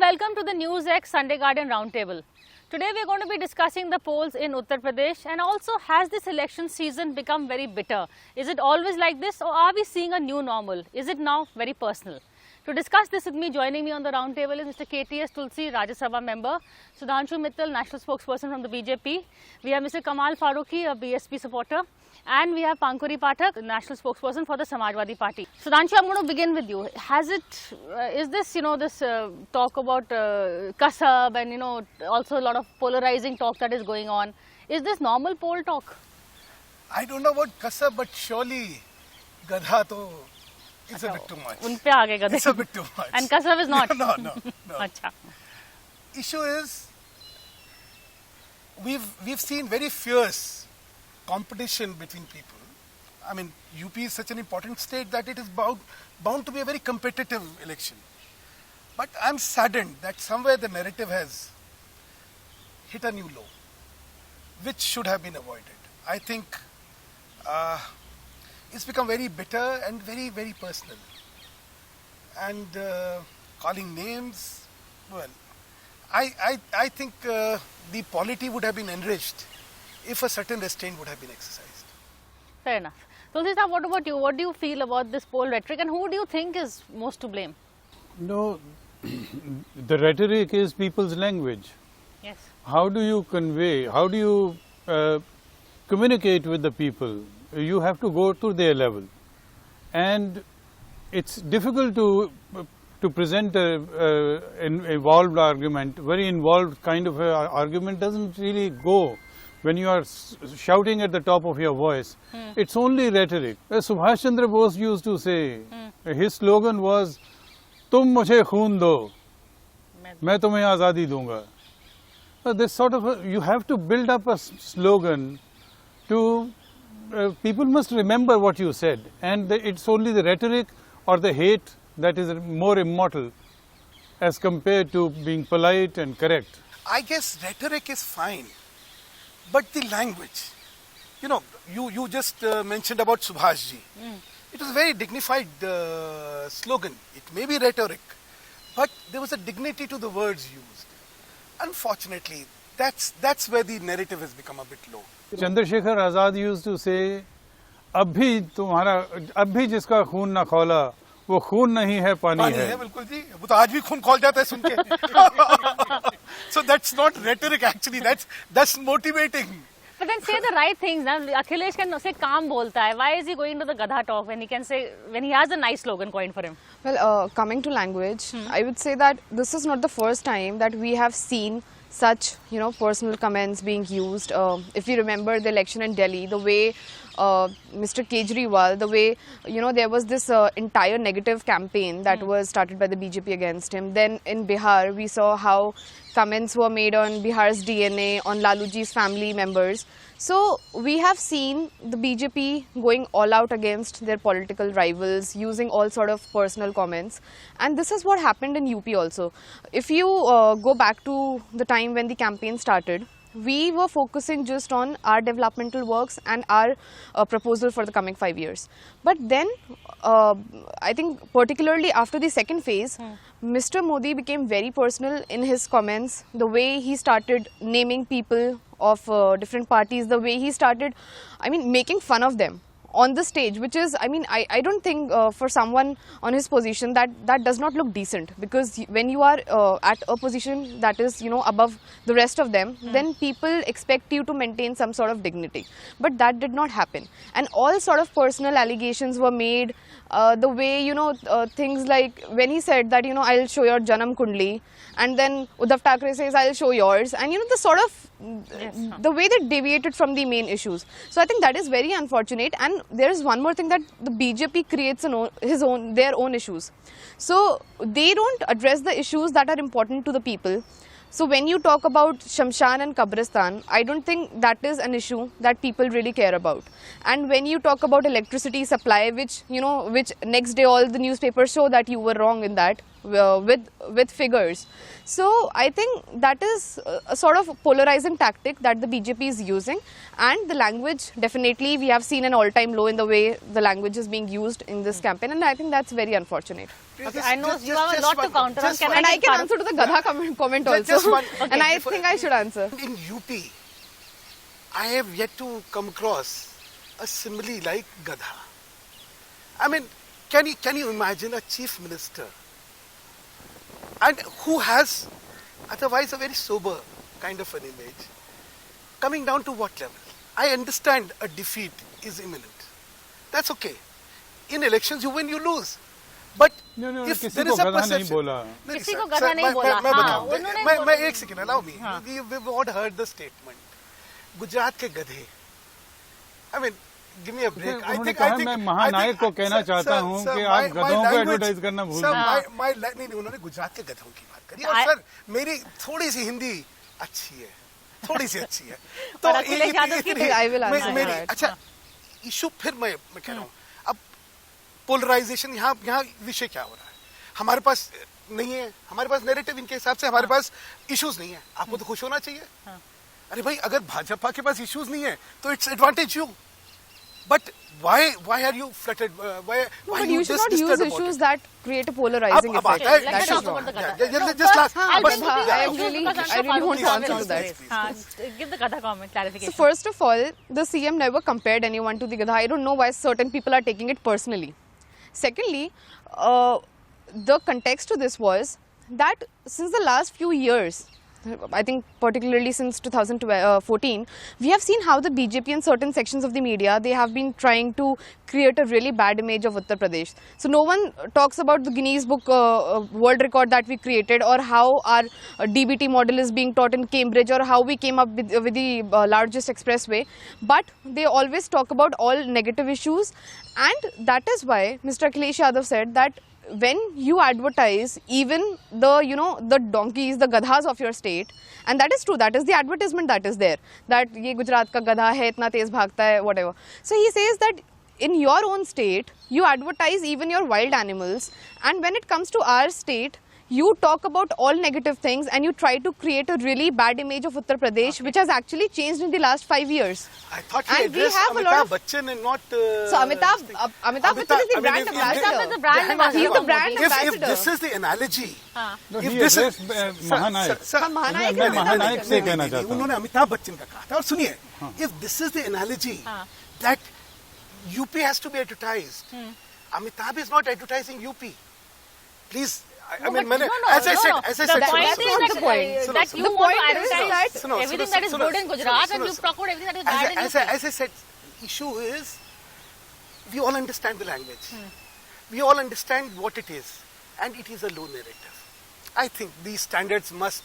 welcome to the NewsX Sunday Guardian Roundtable. Today we are going to be discussing the polls in Uttar Pradesh and also has this election season become very bitter? Is it always like this or are we seeing a new normal? Is it now very personal? To discuss this with me, joining me on the roundtable is Mr. KTS Tulsi, Rajya Sabha member, Sudhanshu Mittal, national spokesperson from the BJP. We have Mr. Kamal Faruqui, a BSP supporter, and we have Pankhuri Pathak, national spokesperson for the Samajwadi Party. Sudhanshu, I'm going to begin with you. Is this, this talk about kasab and, also a lot of polarizing talk that is going on, is this normal poll talk? I don't know about kasab, but surely gadha to... It's a bit too much. It's a bit too much. And kasab is not? No. Issue is, we've seen very fierce competition between people. I mean, UP is such an important state that it is bound to be a very competitive election. But I'm saddened that somewhere the narrative has hit a new low, which should have been avoided. I think it's become very bitter and very, very personal. And calling names, well, I think the polity would have been enriched if a certain restraint would have been exercised. Fair enough. Tulsi sir, what about you? What do you feel about this poll rhetoric and who do you think is most to blame? No, the rhetoric is people's language. Yes. How do you convey, how do you communicate with the people? You have to go to their level. And it's difficult to present an evolved argument. Very involved kind of argument doesn't really go when you are shouting at the top of your voice. It's only rhetoric. Subhash Chandra Bose used to say, his slogan was, "Tum mujhe khoon do, main tumhe azadi dunga." This sort of, you have to build up a slogan to, people must remember what you said. And it's only the rhetoric or the hate that is more immortal as compared to being polite and correct. I guess rhetoric is fine. But the language, you just mentioned about Subhash ji. It was a very dignified slogan. It may be rhetoric, but there was a dignity to the words used. Unfortunately, that's where the narrative has become a bit low. Chandrasekhar Azad used to say, अब भी जिसका खून ना खौला, वो खून नहीं है, पानी है. बिल्कुल जी, वो तो आज भी खून खौल जाता है सुन के. So that's not rhetoric actually, that's motivating. But then say the right things. Now, Akhilesh can say calm bolta hai. Why is he going to the gadha talk when he has a nice slogan coined for him? Well, coming to language, I would say that this is not the first time that we have seen such, personal comments being used. If you remember the election in Delhi, the way Mr. Kejriwal, the way, there was this entire negative campaign that was started by the BJP against him. Then in Bihar, we saw how comments were made on Bihar's DNA, on Laluji's family members. So we have seen the BJP going all out against their political rivals, using all sort of personal comments. And this is what happened in UP also. If you go back to the time when the campaign started, we were focusing just on our developmental works and our proposal for the coming 5 years. But then, I think particularly after the second phase, Mr. Modi became very personal in his comments, the way he started naming people of different parties, the way he started, making fun of them on the stage, which is, I don't think for someone on his position that does not look decent, because when you are at a position that is, above the rest of them, then people expect you to maintain some sort of dignity. But that did not happen. And all sort of personal allegations were made, the way, things like when he said that, I'll show your Janam Kundli, and then Uddhav Thackeray says, I'll show yours, and the sort of, the way they deviated from the main issues. So I think that is very unfortunate. And there is one more thing, that the BJP creates their own issues. So they don't address the issues that are important to the people. So when you talk about Shamshan and Kabristan, I don't think that is an issue that people really care about. And when you talk about electricity supply, which next day all the newspapers show that you were wrong in that, with figures. So I think that is a sort of polarizing tactic that the BJP is using, and the language, definitely we have seen an all-time low in the way the language is being used in this campaign, and I think that's very unfortunate. Okay, I know you have a lot to counter on. And I can answer to the Gadha comment also. Just one. And I think I should answer. In UP, I have yet to come across a simile like Gadha. I mean, can you imagine a chief minister, and who has otherwise a very sober kind of an image, coming down to what level? I understand a defeat is imminent. That's okay. In elections, you win, you lose. But No, if किसी there को is a गधा नहीं perception, बोला. नहीं, किसी sir, को गधा sir, नहीं बोला. मैं हाँ, बताऊं. उन्होंने मैं बोला. एक सेकंड, allow me. हाँ. We've all heard the statement. Gujarat के गधे. I mean, give me a break. उन्होंने कहा मैं महानायक को कहना चाहता हूँ कि आप गधों को एडवर्टाइज करना भूल गए. नहीं, उन्होंने गुजरात के गधों की बात करी. और सर, मेरी थोड़ी सी हिंदी अच्छी है, थोड़ी सी अच्छी है. तो अखिलेश यादव की I will answer that. अच्छा, इशू फिर मैं कह रहा हूँ. अब पोलराइजेशन, यहाँ विषय क्या हो रहा है? हमारे पास नहीं है, हमारे पास नैरेटिव, इनके हिसाब से हमारे पास इश्यूज नहीं है. आपको तो खुश होना चाहिए. अरे भाई, अगर भाजपा के पास इश्यूज नहीं है तो it's advantage you. But why are you flattered? Why But you you should just not use disturbed about issues it? that create a polarizing अब effect. आता है. Let's That talk is wrong. about the Gadha. Just last. I'll but- give you the I issues really because I'm sure want Farooq to answer will to that. say. हाँ, give the Gadha comment clarification. So first of all, the CM never compared anyone to the Gadha. I don't know why certain people are taking it personally. Secondly, the context to this was that since the last few years, I think particularly since 2014, we have seen how the BJP and certain sections of the media, they have been trying to create a really bad image of Uttar Pradesh. So no one talks about the Guinness Book world record that we created, or how our DBT model is being taught in Cambridge, or how we came up with the largest expressway. But they always talk about all negative issues, and that is why Mr. Akhilesh Yadav said that when you advertise even the donkeys, the gadhas of your state, and that is true, that is the advertisement that is there, that ye Gujarat ka gadha hai, itna tez bhagta hai, whatever. So he says that in your own state, you advertise even your wild animals, and when it comes to our state, you talk about all negative things and you try to create a really bad image of Uttar Pradesh, which has actually changed in the last 5 years. I thought And you we addressed have a lot Amitabh of- Bachchan and not... So Amitabh Bachchan is the brand ambassador. Amitabh is the brand ambassador. He's the brand If ambassador. this is the analogy... No, if he this is- addressed Sir, महानायक. sir, महानायक मैं है। महानायक से कहना चाहता हूँ. उन्होंने अमिताभ बच्चन का कहा था. और सुनिए, if this is the analogy that UP has to be advertised, Amitabh is not advertising UP. Please, I mean, as I said, The point That's is not that, the point. that you The want to point is advertise that- everything that is good in Gujarat, and you talk about everything that is bad in UP. As I said, issue is, we all understand the language. We all understand what it is. And it is a low narrative. I think these standards must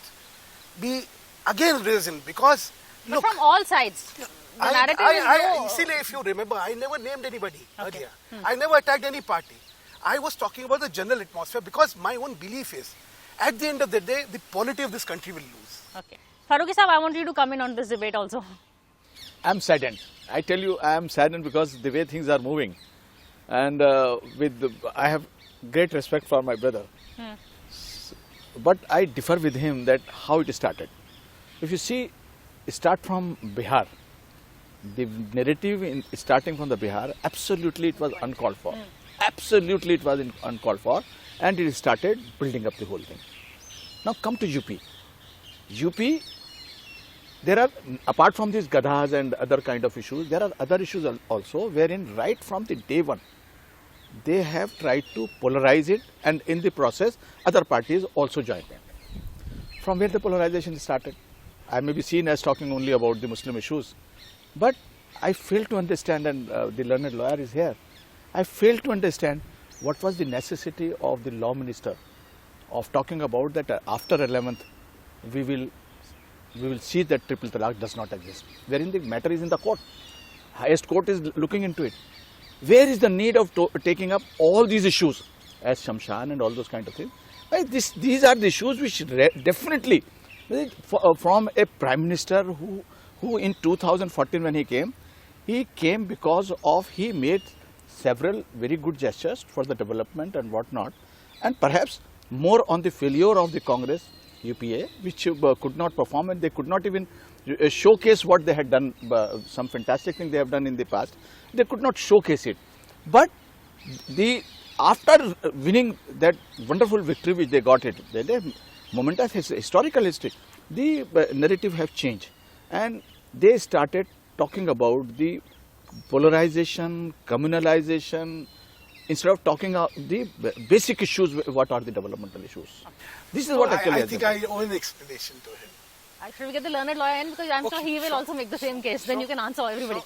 be again risen because, But look, from all sides. The narrative is low. easily, if you remember, I never named anybody earlier. I never attacked any party. I was talking about the general atmosphere because my own belief is, at the end of the day, the polity of this country will lose. Okay. Faruqui Sahab, I want you to come in on this debate also. I'm saddened. I tell you, I am saddened because the way things are moving. And I have great respect for my brother. But I differ with him that how it started. If you see, start from Bihar. The narrative starting from the Bihar, absolutely it was uncalled for. Absolutely it was uncalled for. And it started building up the whole thing. Now come to UP. UP, there are, apart from these gadhas and other kind of issues, there are other issues also wherein right from the day one, they have tried to polarize it, and in the process, other parties also joined them. From where the polarization started, I may be seen as talking only about the Muslim issues, but I fail to understand, and the learned lawyer is here, I fail to understand what was the necessity of the law minister of talking about that after 11th, we will see that triple talaq does not exist, wherein the matter is in the court. Highest court is looking into it. Where is the need of taking up all these issues as Shamshan and all those kind of things? These are the issues which definitely, from a Prime Minister who in 2014 when he came because of he made several very good gestures for the development and whatnot, and perhaps more on the failure of the Congress UPA, which could not perform, and they could not even showcase what they had done, some fantastic thing they have done in the past. They could not showcase it. But after winning that wonderful victory which they got, the momentous historical history, the narrative have changed, and they started talking about the polarization, communalization, instead of talking about the basic issues. What are the developmental issues? This is what actually I think I owe an explanation to him. Should we get the learned lawyer in, because I'm sure he will also make the same case. Then you can answer everybody.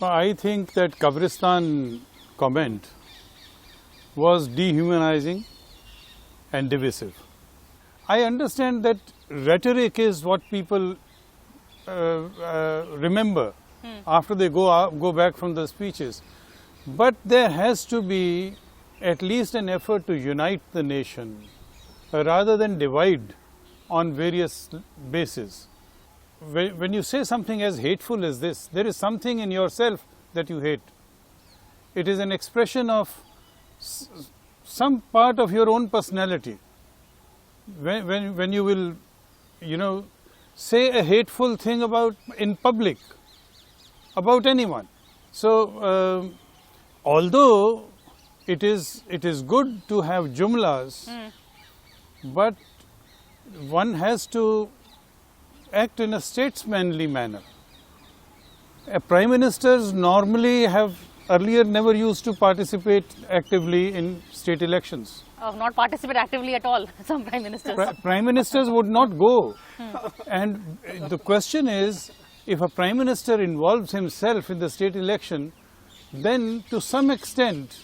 I think that Kabristan comment was dehumanizing and divisive. I understand that rhetoric is what people remember after they go back from the speeches. But there has to be at least an effort to unite the nation rather than divide on various bases. When you say something as hateful as this, there is something in yourself that you hate. It is an expression of some part of your own personality. When you will, say a hateful thing in public about anyone. So, although it is good to have jumlas, but one has to act in a statesmanly manner. Prime ministers normally have earlier never used to participate actively in state elections. Not participate actively at all, some prime ministers. Prime ministers would not go. And the question is, if a prime minister involves himself in the state election, then to some extent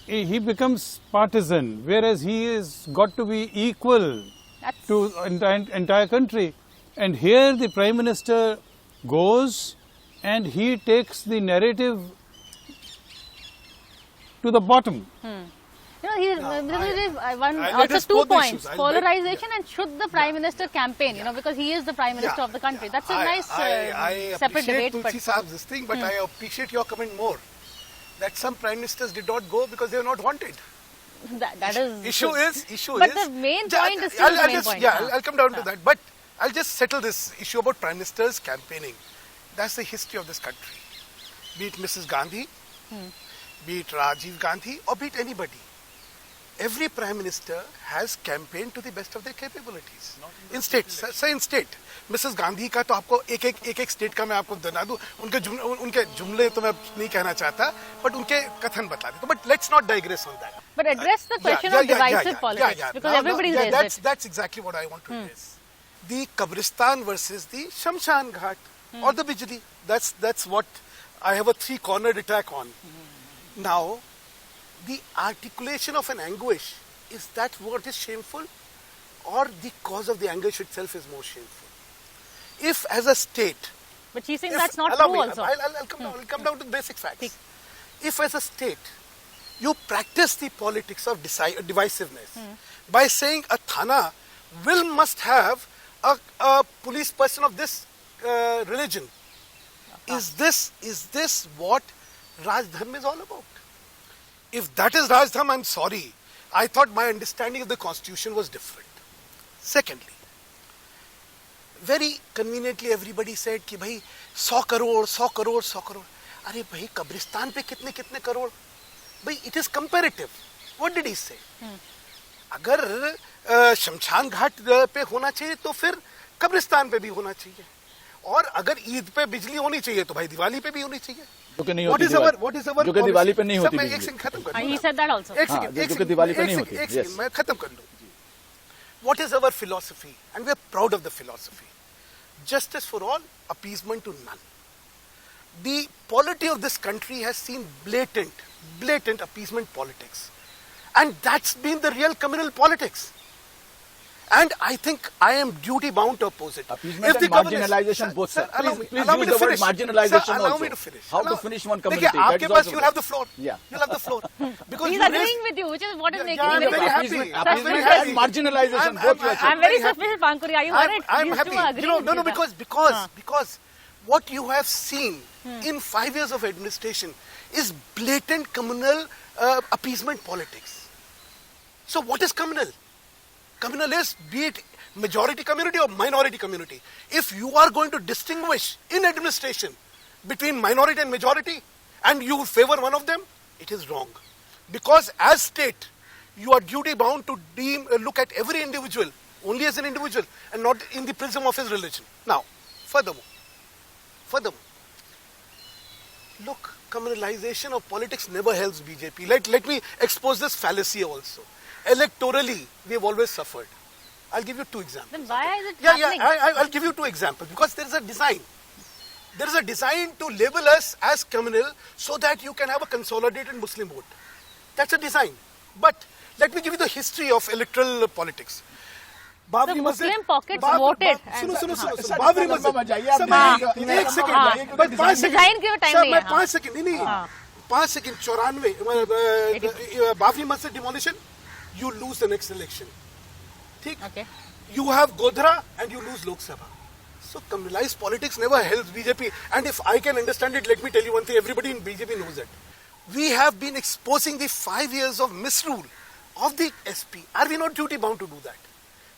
he becomes partisan, whereas he has got to be equal to the entire country. And here the prime minister goes and he takes the narrative to the bottom. Also 2 points, polarization and should the Prime Minister campaign, because he is the Prime Minister of the country. That's a nice separate debate. I appreciate Tulsi this thing, but I appreciate your comment more. That some Prime Ministers did not go because they were not wanted. That is... Issue is... But the main point is still the main point. Yeah, I'll come down to that. But I'll just settle this issue about Prime Ministers campaigning. That's the history of this country. Be it Mrs. Gandhi, be it Rajiv Gandhi, or be it anybody. Every Prime Minister has campaigned to the best of their capabilities. In state, say in state. Mrs. Gandhi का तो आपको एक state का मैं आपको बता दूं, उनके जुमले तो मैं नहीं कहना चाहता, but उनके कथन बता देता. But let's not digress on that. But address the question of divisive politics, because everybody raised it. That's exactly what I want to raise. The Kabristan versus the Shamshan Ghat or the Bijli. That's what I have a 3-cornered attack on. Now, the articulation of an anguish, is that what is shameful, or the cause of the anguish itself is more shameful? If as a state... But she's saying that's not true also. I'll come down to the basic facts. If as a state, you practice the politics of divisiveness by saying a thana must have a police person of this religion, is this what Raj Dharma is all about? If that is Raj Dharma, I'm sorry. I thought my understanding of the constitution was different. Secondly, very conveniently everybody said कि भाई 100 करोड़ अरे भाई कब्रिस्तान पे कितने करोड़ भाई it is comparative. What did he say? अगर शमशान घाट पे होना चाहिए तो फिर कब्रिस्तान पे भी होना चाहिए और अगर ईद पे बिजली होनी चाहिए तो भाई दिवाली पे भी होनी चाहिए. What is our जो कि दिवाली पे नहीं होती बिजली. He said that also. जो कि दिवाली पे नहीं होती. Yes. मैं खत्म कर लूं. What is our philosophy? And we are proud of the philosophy. Justice for all, appeasement to none. The polity of this country has seen blatant appeasement politics. And that's been the real communal politics. And I think I am duty bound to oppose it. Appeasement and marginalization both, sir. Please allow me to finish. Marginalization sir, allow me to finish. How to finish one community. That is you'll have the floor. Yeah. You'll have the floor. Because he's agreeing with you, which is what is making I'm it very happy. Appeasement and marginalization both. I'm very suspicious, Pankhuri. Are you worried? I'm happy. No, because what you have seen in 5 years of administration is blatant communal appeasement politics. So what is communal? Communal is, be it majority community or minority community. If you are going to distinguish in administration between minority and majority and you favor one of them, it is wrong. Because as state, you are duty bound to look at every individual only as an individual and not in the prism of his religion. Now, furthermore, look, communalization of politics never helps BJP. Let me expose this fallacy also. Electorally, we have always suffered. I'll give you two examples. Then why is it happening? I'll give you two examples because there is a design. There is a design to label us as communal so that you can have a consolidated Muslim vote. That's a design. But let me give you the history of electoral politics. The Muslim pockets voted. सुनो बाबरी मस्जिद एक second बस 5 second design के time नहीं है 5 second नहीं 5 second 94 Babri मस्जिद demolition, you lose the next election. ठीक? Okay. You have Godhra and you lose Lok Sabha. So communalized politics never helps BJP. And if I can understand it, let me tell you one thing. Everybody in BJP knows it. We have been exposing the 5 years of misrule of the SP. Are we not duty bound to do that?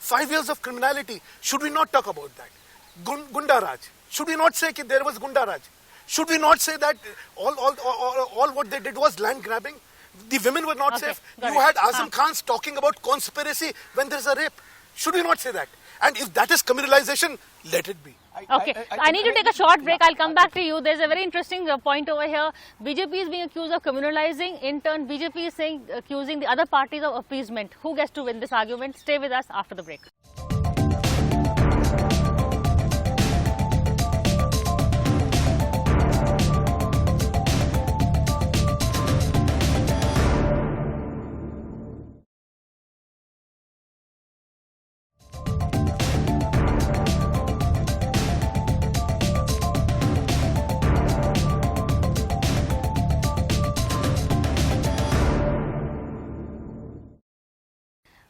5 years of criminality. Should we not talk about that? Gunda Raj. Should we not say that there was Gunda Raj? Should we not say that all what they did was land grabbing? The women were not safe. You had Azam Khans talking about conspiracy when there is a rape. Should we not say that? And if that is communalization, let it be. Okay, I need to take a short break. I'll come back to you. There's a very interesting point over here. BJP is being accused of communalizing. In turn, BJP is accusing the other parties of appeasement. Who gets to win this argument? Stay with us after the break.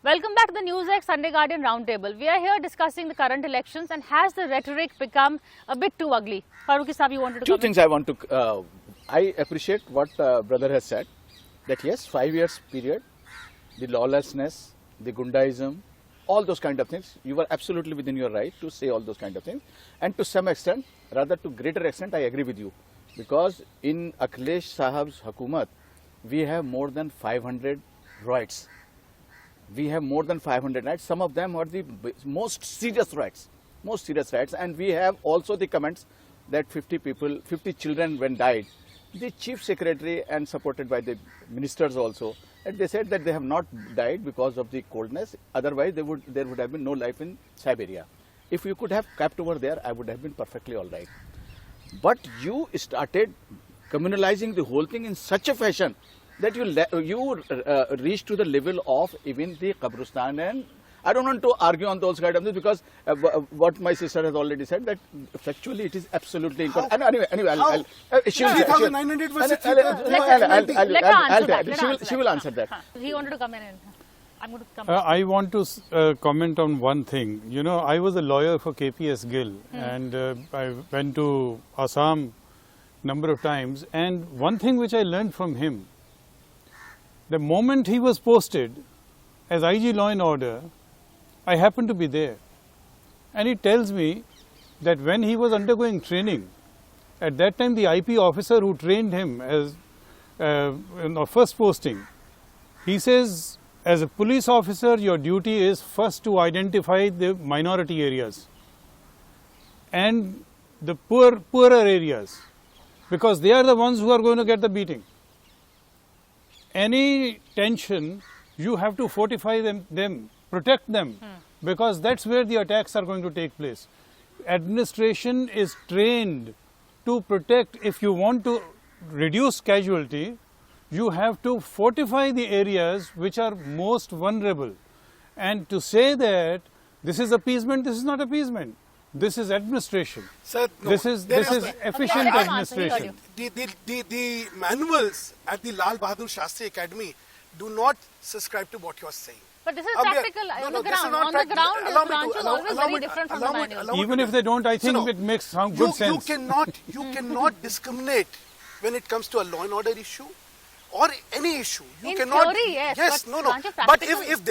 Welcome back to the NewsX Sunday Guardian Roundtable. We are here discussing the current elections and has the rhetoric become a bit too ugly? Faruqui Sahab, you wanted to Two things I want to, I appreciate what brother has said, that yes, 5 years period, the lawlessness, the Gundaism, all those kind of things, you were absolutely within your right to say all those kind of things. And to some extent, rather to greater extent, I agree with you. Because in Akhilesh Sahab's Hukumat, we have more than 500 riots. We have more than 500 riots. Some of them are the most serious riots. And we have also the comments that 50 children when died. The chief secretary and supported by the ministers also, and they said that they have not died because of the coldness. Otherwise, there would have been no life in Siberia. If you could have kept over there, I would have been perfectly all right. But you started communalizing the whole thing in such a fashion that you reach to the level of even the Qabristan, and I don't want to argue on those kind of things because what my sister has already said, that factually it is absolutely incorrect. Anyway, she will answer that. He wanted to come in. I'm going to come I want to comment on one thing. You know, I was a lawyer for KPS Gill and I went to Assam number of times, and one thing which I learned from him, the moment he was posted as IG Law and Order, I happened to be there. And he tells me that when he was undergoing training, at that time the IP officer who trained him as first posting, he says, as a police officer, your duty is first to identify the minority areas and the poorer areas, because they are the ones who are going to get the beating. Any tension, you have to fortify them, protect them, because that's where the attacks are going to take place. Administration is trained to protect. If you want to reduce casualty, you have to fortify the areas which are most vulnerable. And to say that this is appeasement, this is not appeasement. This is administration. Sir, no, this is efficient administration. The manuals at the Lal Bahadur Shastri Academy do not subscribe to what you are saying. But this is practical on the ground. On the ground, the branch is always very different from the manual. Even if they don't, I think it makes some good sense. You cannot discriminate when it comes to a law and order issue or any issue, you In cannot. theory, yes, yes, but no, no. can't you But practical? if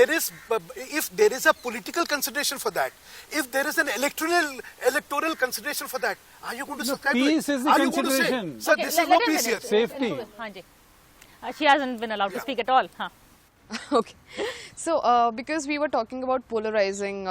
there is a political consideration for that, if there is an electoral consideration for that, are you going to subscribe to it? peace is the Are you going to say, consideration. sir, this is no peace here? Safety. Hanji. She hasn't been allowed to speak at all. Huh. Okay. So, because we were talking about polarizing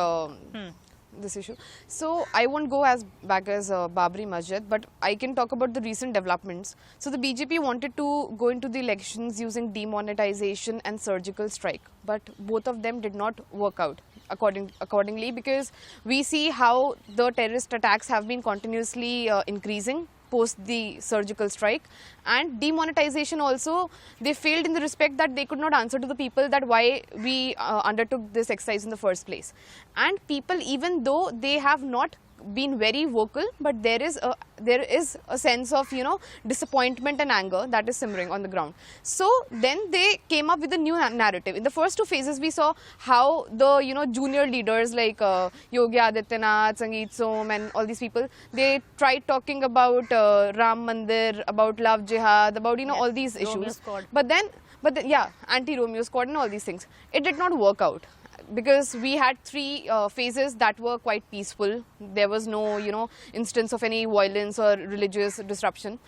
this issue, so I won't go as back as Babri Masjid, but I can talk about the recent developments. So, the BJP wanted to go into the elections using demonetization and surgical strike, but both of them did not work out accordingly, because we see how the terrorist attacks have been continuously increasing post the surgical strike, and demonetization also, they failed in the respect that they could not answer to the people that why we undertook this exercise in the first place. And people, even though they have not been very vocal, but there is a sense of, you know, disappointment and anger that is simmering on the ground. So then they came up with a new narrative. In the first two phases, we saw how the, you know, junior leaders like Yogi Adityanath, Sangeet Som and all these people, they tried talking about Ram Mandir, about love jihad, about, you know, all these Romeo issues. Squad. But then yeah, anti-Romeo Squad and all these things. It did not work out, because we had three phases that were quite peaceful. There was no, you know, instance of any violence or religious disruption.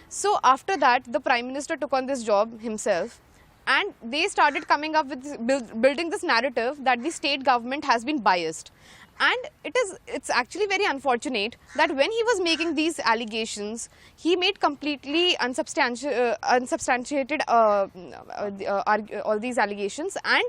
So after that, the Prime Minister took on this job himself, and they started coming up with building this narrative that the state government has been biased. And it's actually very unfortunate that when he was making these allegations, he made completely unsubstantiated all these allegations. And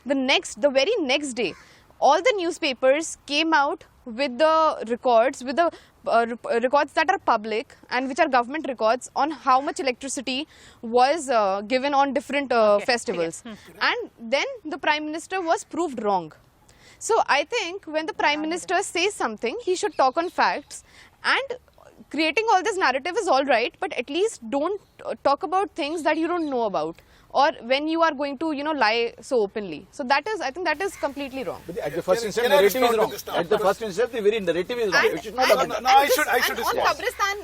the very next day, all the newspapers came out with the records, records that are public and which are government records on how much electricity was given on different festivals. And then the Prime Minister was proved wrong. So I think when the Prime Minister says something, he should talk on facts, and creating all this narrative is all right, but at least don't talk about things that you don't know about, or when you are going to, you know, lie so openly. So that is, I think that is completely wrong. But at the first instance, can I narrative is respond to wrong. this now? At the first instance, the very narrative is wrong. It should not have No, been. no, I should On respond.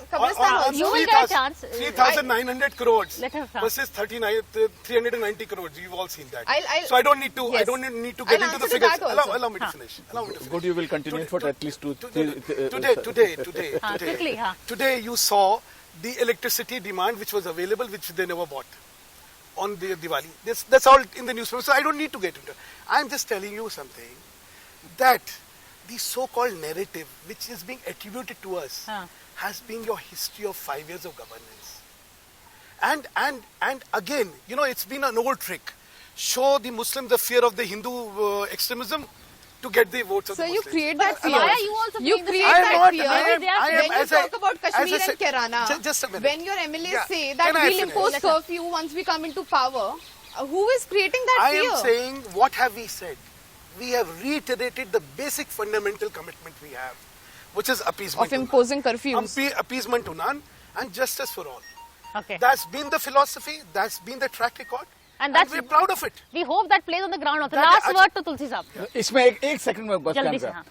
Kabristan also. You will get a chance. 3,900 crores Let her versus 390 crores. You've all seen that. I'll- So I don't need to. yes. I don't need to get I'll into the answer to figures. that also. Allow me to finish. Allow me to finish. Good, you will continue for at least Quickly, huh? Today you saw the electricity demand which was available, which they never bought on the Diwali. That's all in the newspaper. So I don't need to get into it. I'm just telling you something, that the so-called narrative which is being attributed to us has been your history of 5 years of governance. And again, you know, it's been an old trick. Show the Muslims the fear of the Hindu extremism to get the votes of So the you Muslims. create that fear. Why are you also You playing this create I am that not- fear. I am- I am- When you as I- talk about as I Kashmir said- and Kirana, just a minute. when your MLAs Yeah. say that Can I we'll finish? impose curfew once we come into power, who is creating that I fear? am saying, what have we said? We have reiterated the basic fundamental commitment we have, which is appeasement Of to imposing none. curfews. Appeasement to none and justice for all. Okay. That's been the philosophy, that's been the track record, And that's- we're proud of it. We hope that plays on the ground also. That- Last word to Tulsi Saab. इसमें एक second में बस जल्दी answer. से, हाँ.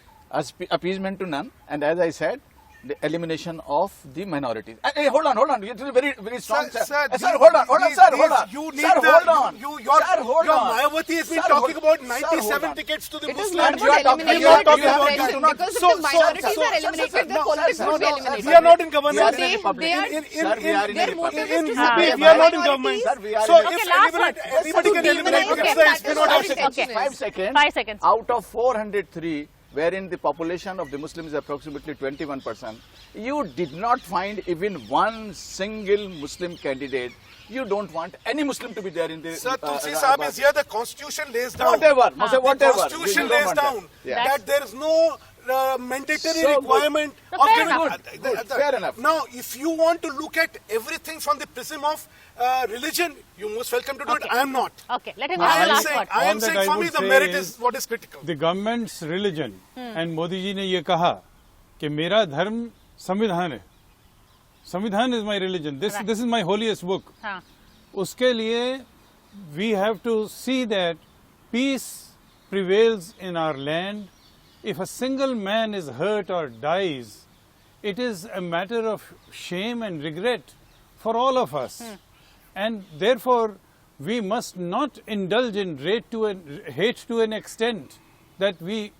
Appeasement to none, and as I said, the elimination of the minorities. Hey, hold on. It is very, very strong. Sir, hold on, sir, hold on. You need Sir, hold on. your Sir, hold on. Mayawati has been Sir, talking hold- about sir, 97 hold on. tickets to the It is Muslims. not You are about talking- eliminating you are talking the about oppression, that. because So- if the minorities so- are eliminated, the politics no, would be no, eliminated. We are not in We are government. in a republic. They are- Sir, we are in a their republic. motive is In to UP, suppress we are not in minorities. government. Sir, we are So in- if Okay, last eliminate, one. everybody can Demonize eliminate it. because That it's is not our option. intention. Okay. 5 seconds. 5 seconds. Out of 403, wherein the population of the Muslims is approximately 21%, you did not find even one single Muslim candidate. You don't want any Muslim to be there in the... Sir, Tulsi Saab is here, the constitution lays down. Whatever. The Whatever. constitution We don't lays want that. down Yeah. that there is no mandatory So good. requirement So of fair giving. enough. Good. Fair enough. Now, if you want to look at everything from the prism of religion, you're most welcome to do Okay. it. I am not. Okay, let him I have the am last saying, word. I am All that saying I for me would the say merit is is what is critical. The government's religion, and Modi ji ने ये कहा कि मेरा धर्म संविधान है. संविधान is my religion. This is my holiest book. हाँ. उसके लिए we have to see that peace prevails in our land. If a single man is hurt or dies, it is a matter of shame and regret for all of us. And therefore, we must not indulge in hate to an extent that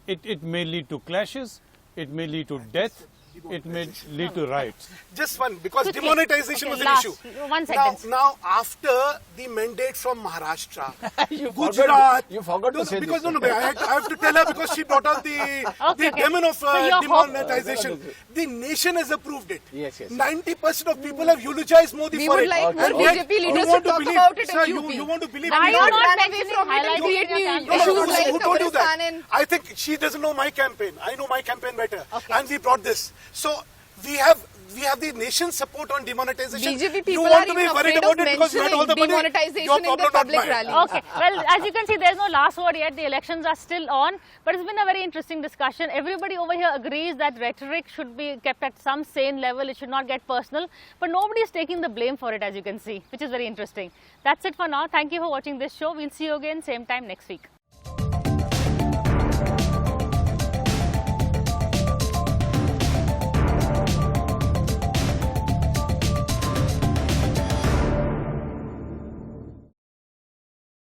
it may lead to clashes, it may lead to death, it may lead to riots. Just one, because Quickly. demonetization was an last, issue. 1 sentence. Now, after the mandate from Maharashtra, You Gujarat, forgot to say because this. no, I have to tell her because she brought out the Okay. demon of So your hope- demonetization. The nation has approved it. Yes, yes. 90% of people have eulogized Modi We for would it. like more And yet BJP you leaders want to talk believe- about it in sir, UP. You want to believe Why it? you not not run away mentioning from it and highlighting create your new campaign? issues No, like who told you Kabristan that? and- I think she doesn't know my campaign. I know my campaign better. Okay. And we brought this. So we have the nation's support on demonetization. BJP You people want are to be even worried afraid about of it because you had all the money. demonetization Your in the problem, not public mine. rally. Okay, well, as you can see, there's no last word yet. The elections are still on, but it's been a very interesting discussion. Everybody over here agrees that rhetoric should be kept at some sane level. It should not get personal, but nobody is taking the blame for it, as you can see, which is very interesting. That's it for now. Thank you for watching this show. We'll see you again same time next week.